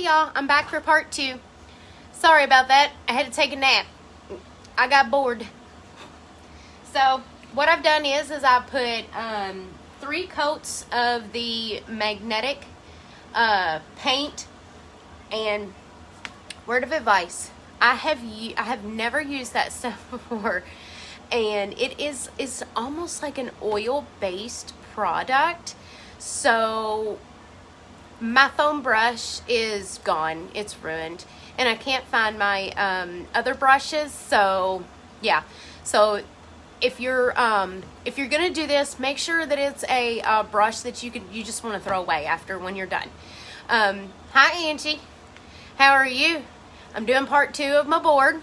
Hey y'all, I'm back for part 2. Sorry about that. I had to take a nap. I got bored. So what I've done is I put 3 coats of the magnetic paint. And word of advice, I have never used that stuff before, and it's almost like an oil-based product. So my foam brush is gone, it's ruined, and I can't find my other brushes. So yeah, so if you're gonna do this, make sure that it's a brush that you just want to throw away after when you're done. Hi Angie, how are you? I'm doing part 2 of my board.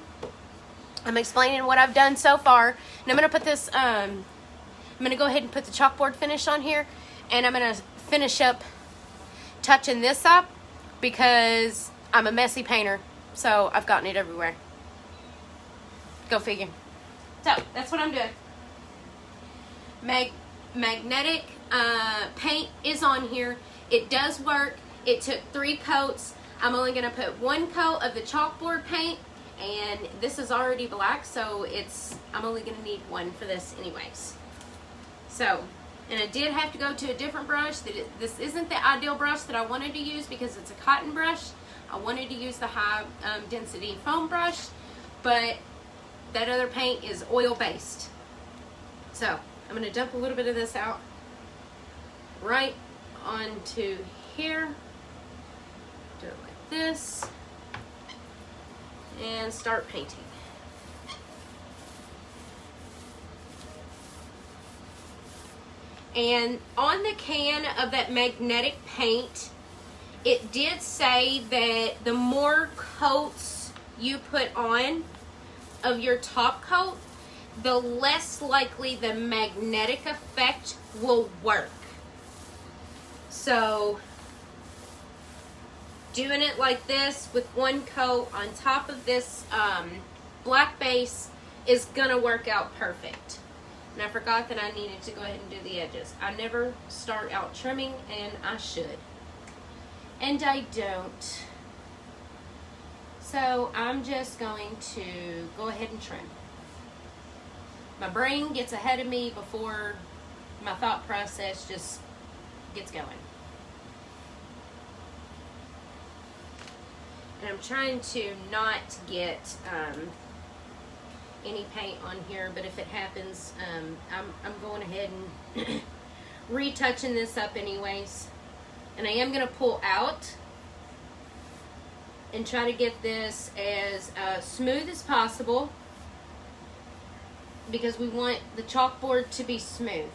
I'm explaining what I've done so far, and I'm gonna put this I'm gonna go ahead and put the chalkboard finish on here, and I'm gonna finish up touching this up because I'm a messy painter, so I've gotten it everywhere. Go figure. So that's what I'm doing. Magnetic paint is on here. It does work. It took 3 coats. I'm only going to put 1 coat of the chalkboard paint, and this is already black, so I'm only going to need 1 for this anyways. So, and I did have to go to a different brush. This isn't the ideal brush that I wanted to use because it's a cotton brush. I wanted to use the high density foam brush, but that other paint is oil based. So I'm going to dump a little bit of this out right onto here. Do it like this and start painting. And on the can of that magnetic paint, it did say that the more coats you put on of your top coat, the less likely the magnetic effect will work. So doing it like this with 1 coat on top of this black base is gonna work out perfect. And I forgot that I needed to go ahead and do the edges. I never start out trimming, and I should. And I don't. So I'm just going to go ahead and trim. My brain gets ahead of me before my thought process just gets going. And I'm trying to not get any paint on here, but if it happens, I'm going ahead and retouching this up anyways. And I am going to pull out and try to get this as smooth as possible because we want the chalkboard to be smooth.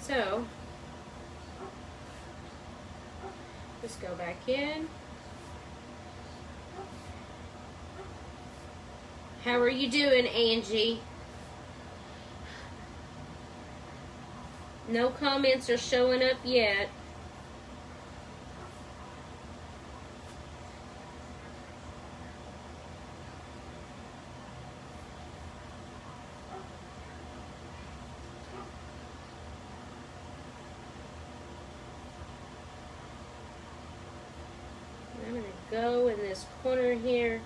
So, just go back in. How are you doing, Angie? No comments are showing up yet. I'm going to go in this corner here.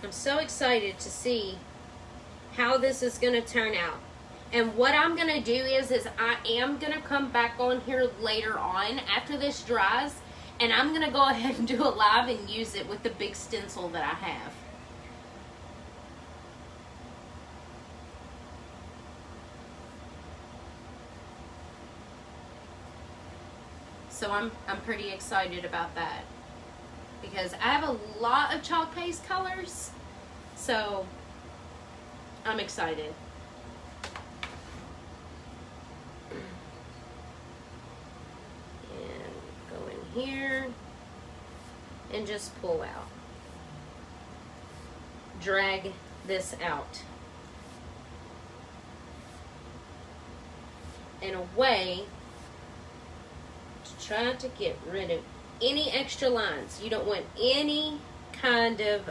I'm so excited to see how this is going to turn out. And what I'm going to do is I am going to come back on here later on after this dries, and I'm going to go ahead and do a live and use it with the big stencil that I have. So I'm pretty excited about that because I have a lot of chalk paste colors, so I'm excited. And go in here and just pull out. Drag this out. In a way to try to get rid of any extra lines. You don't want any kind of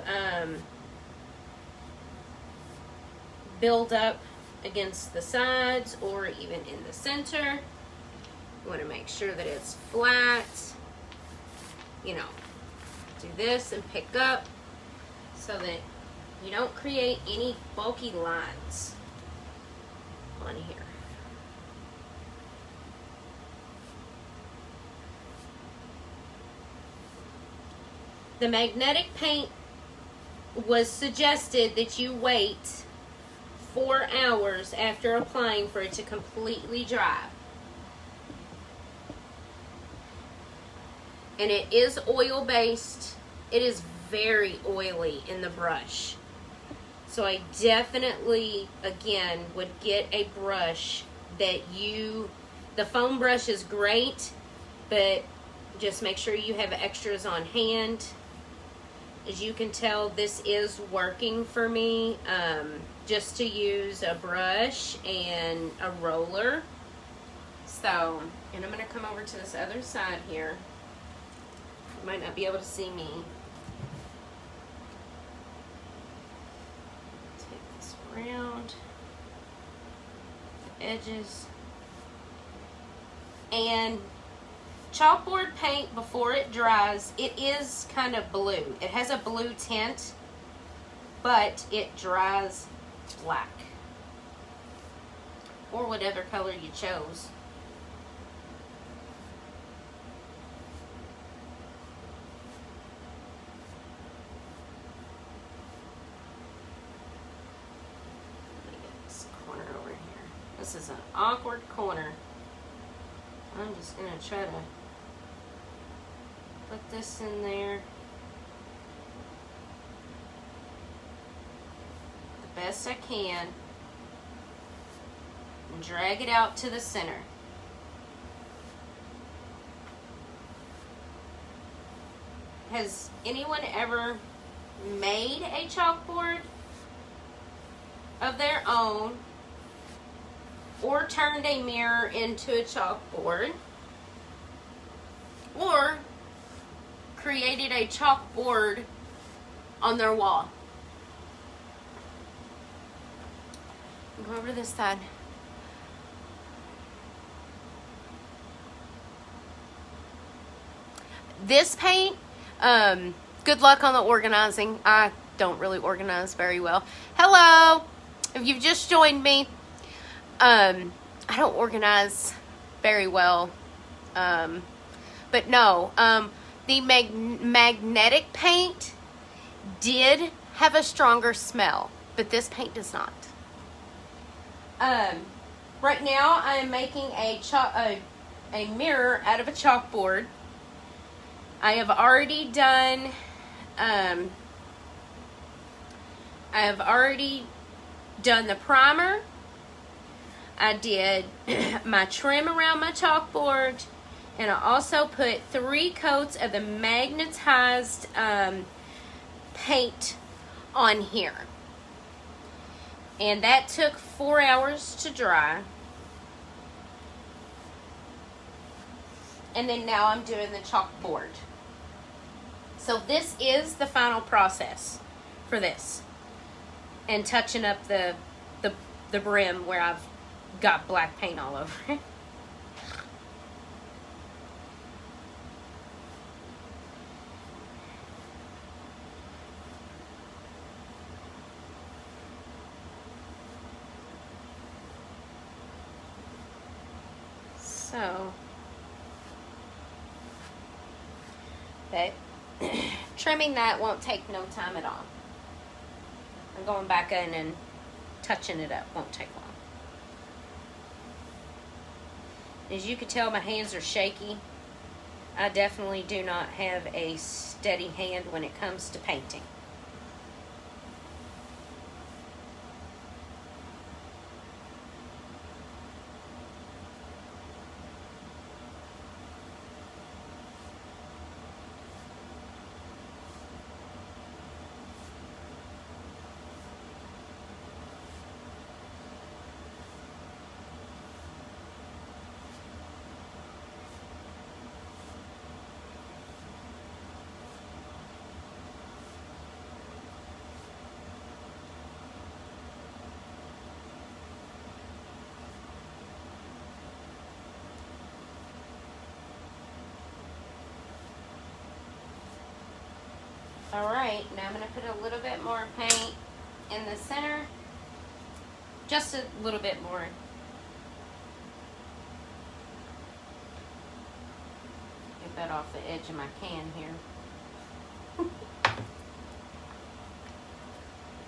build up against the sides or even in the center. You want to make sure that it's flat. You know, do this and pick up so that you don't create any bulky lines on here. The magnetic paint was suggested that you wait 4 hours after applying for it to completely dry. And it is oil based. It is very oily in the brush. So I definitely, again, would get a brush that the foam brush is great, but just make sure you have extras on hand. As you can tell, this is working for me, just to use a brush and a roller. So, and I'm going to come over to this other side here. You might not be able to see me. Take this around the edges. And chalkboard paint, before it dries, it is kind of blue. It has a blue tint, but it dries black. Or whatever color you chose. Let me get this corner over here. This is an awkward corner. I'm just going to try to put this in there the best I can and drag it out to the center. Has anyone ever made a chalkboard of their own or turned a mirror into a chalkboard or created a chalkboard on their wall? Go over to this side. This paint, good luck on the organizing. I don't really organize very well. Hello, if you've just joined me, I don't organize very well, but no, the magnetic paint did have a stronger smell, but this paint does not. Right now I am making a mirror out of a chalkboard. I have already done, the primer. I did my trim around my chalkboard, and I also put 3 coats of the magnetized paint on here. And that took 4 hours to dry. And then now I'm doing the chalkboard. So this is the final process for this. And touching up the brim where I've got black paint all over it. So, but trimming that won't take no time at all. I'm going back in and touching it up won't take long. As you can tell, my hands are shaky. I definitely do not have a steady hand when it comes to painting. All right, now I'm going to put a little bit more paint in the center. Just a little bit more. Get that off the edge of my can here.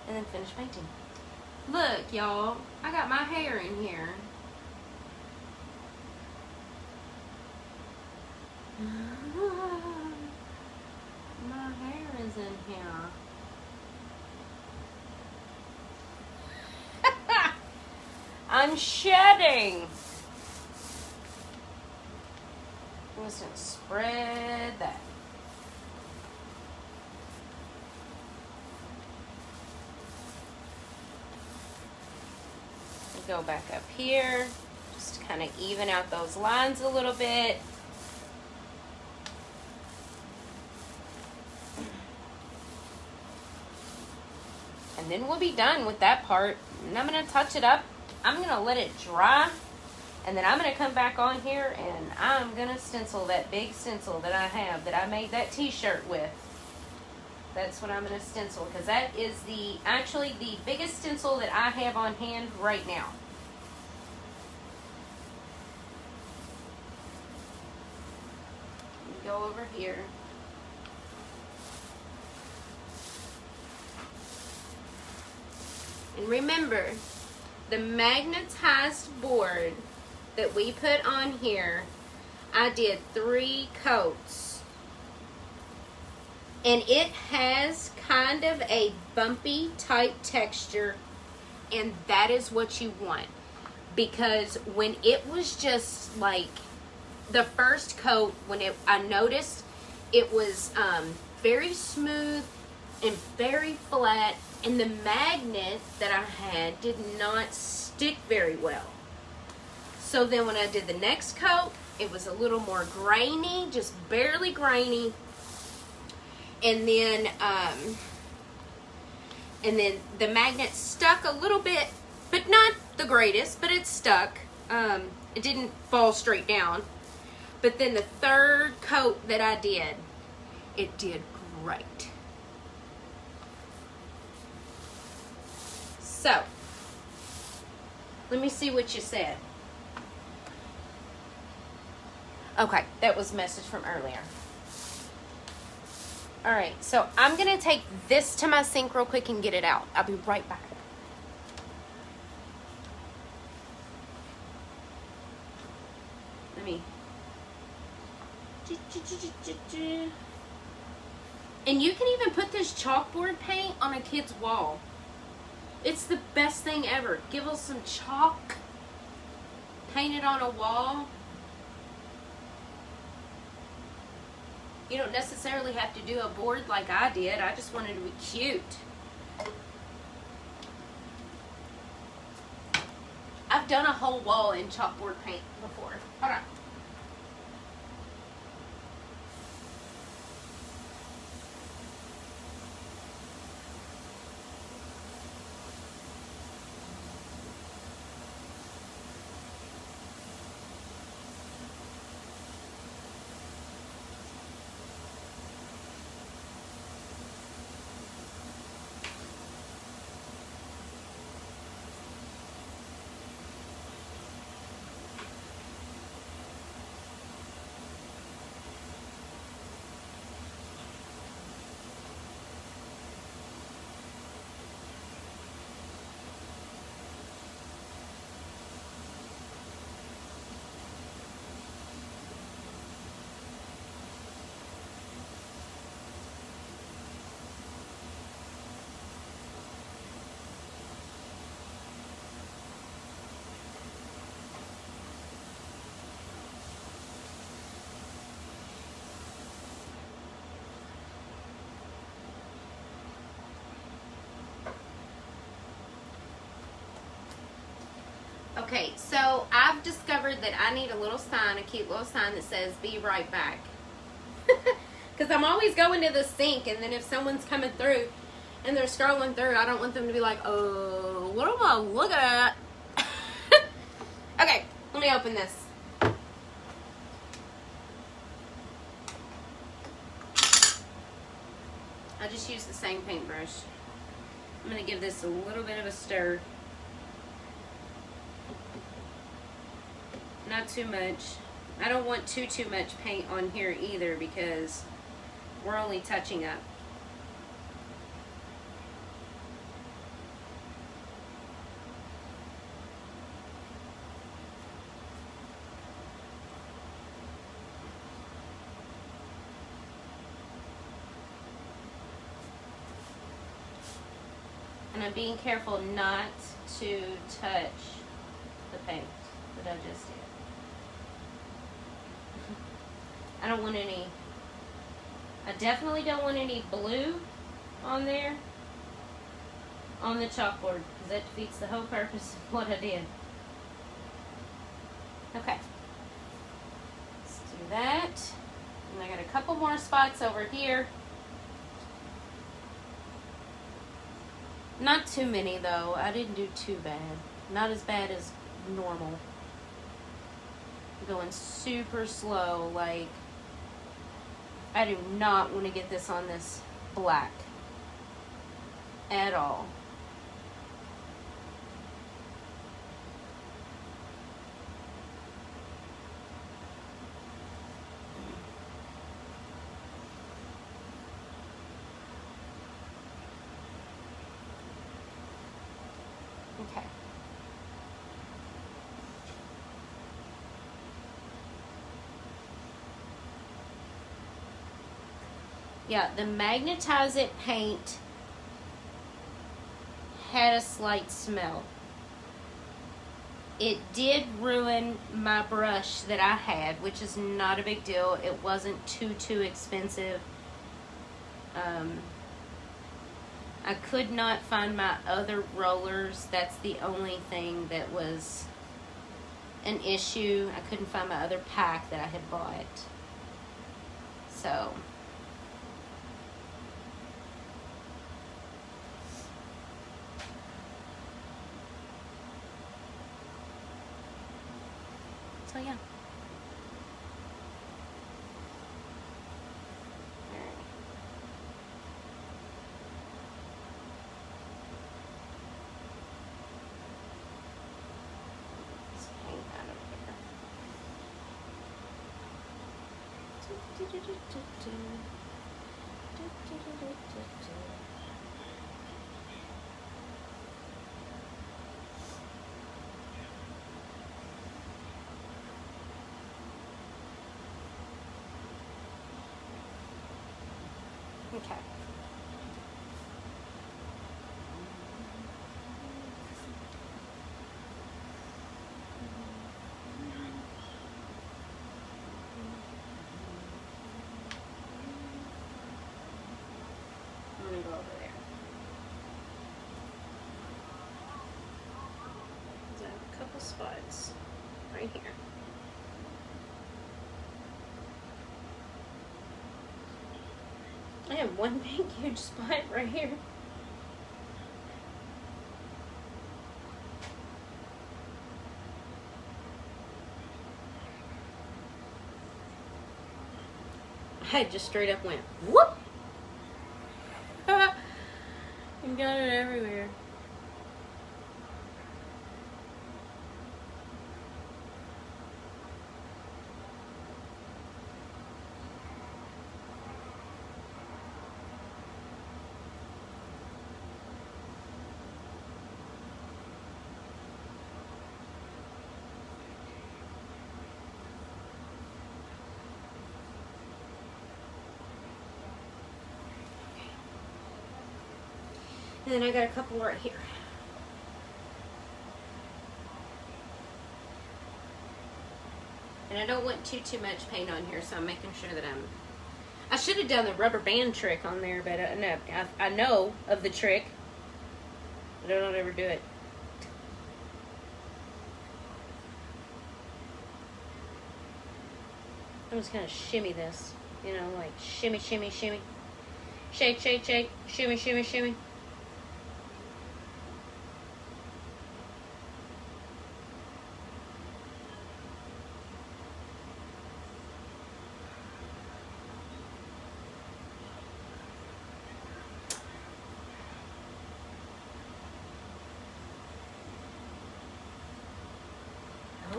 And then finish painting. Look, y'all, I got my hair in here. My hair is in here. I'm shedding. I'm just gonna spread that. Go back up here, just to kind of even out those lines a little bit. And then we'll be done with that part. And I'm going to touch it up. I'm going to let it dry. And then I'm going to come back on here and I'm going to stencil that big stencil that I have that I made that t-shirt with. That's what I'm going to stencil because that is actually the biggest stencil that I have on hand right now. Go over here. And remember, the magnetized board that we put on here, I did 3 coats. And it has kind of a bumpy type texture, and that is what you want. Because when it was just like the first coat, I noticed it was very smooth and very flat, and the magnet that I had did not stick very well. So then when I did the next coat, it was a little more grainy, just barely grainy. And then the magnet stuck a little bit, but not the greatest, but it stuck. It didn't fall straight down. But then the third coat that I did, it did great. So, let me see what you said. Okay, that was a message from earlier. All right, so I'm going to take this to my sink real quick and get it out. I'll be right back. Let me. And you can even put this chalkboard paint on a kid's wall. It's the best thing ever. Give us some chalk, paint it on a wall. You don't necessarily have to do a board like I did. I just wanted to be cute. I've done a whole wall in chalkboard paint before. Hold on. Okay, so I've discovered that I need a little sign, a cute little sign that says, "Be right back." Because I'm always going to the sink, and then if someone's coming through and they're scrolling through, I don't want them to be like, "Oh, what am I looking at?" Okay, let me open this. I'll just use the same paintbrush. I'm going to give this a little bit of a stir. Not too much. I don't want too much paint on here either because we're only touching up. And I'm being careful not to touch the paint that I just did. I don't want any, I definitely don't want any blue on there on the chalkboard because that defeats the whole purpose of what I did. Okay, let's do that. And I got a couple more spots over here. Not too many though. I didn't do too bad. Not as bad as normal. I'm going super slow. Like, I do not want to get this on this black at all. Okay. Yeah, the Magnetize It paint had a slight smell. It did ruin my brush that I had, which is not a big deal. It wasn't too expensive. I could not find my other rollers. That's the only thing that was an issue. I couldn't find my other pack that I had bought. So yeah. Okay. I'm going to go over there. I have a couple spots right here. I have one big huge spot right here. I just straight up went whoop and got it everywhere. And then I got a couple right here. And I don't want too much paint on here, so I'm making sure that I should have done the rubber band trick on there, but no, I know of the trick, but I don't ever do it. I'm just gonna shimmy this, you know, like shimmy, shimmy, shimmy. Shake, shake, shake, shimmy, shimmy, shimmy.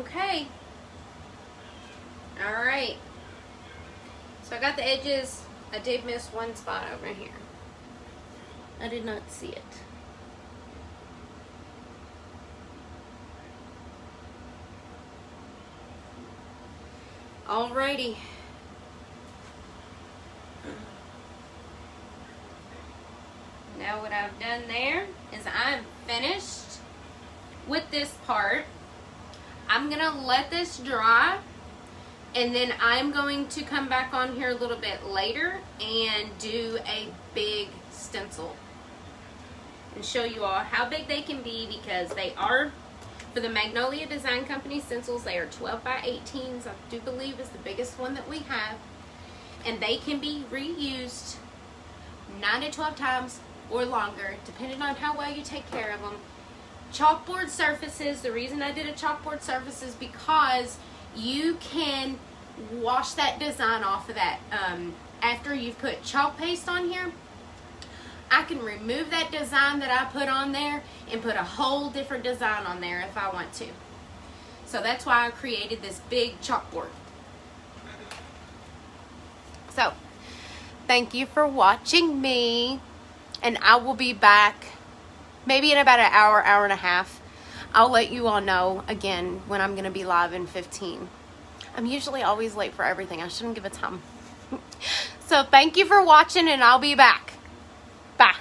Okay. Alright. So I got the edges. I did miss one spot over here. I did not see it. Alrighty. Now what I've done there is I'm finished with this part. I'm gonna let this dry, and then I'm going to come back on here a little bit later and do a big stencil and show you all how big they can be, because they are, for the Magnolia Design Company stencils, they are 12 by 18s. I do believe is the biggest one that we have, and they can be reused 9 to 12 times or longer, depending on how well you take care of them. Chalkboard surfaces, the reason I did a chalkboard surface is because you can wash that design off of that. After you've put chalk paste on here, I can remove that design that I put on there and put a whole different design on there if I want to. So that's why I created this big chalkboard. So, thank you for watching me, and I will be back maybe in about an hour, hour and a half. I'll let you all know again when I'm going to be live in 15. I'm usually always late for everything. I shouldn't give a time. So thank you for watching, and I'll be back. Bye.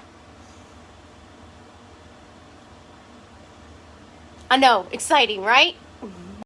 I know, exciting, right?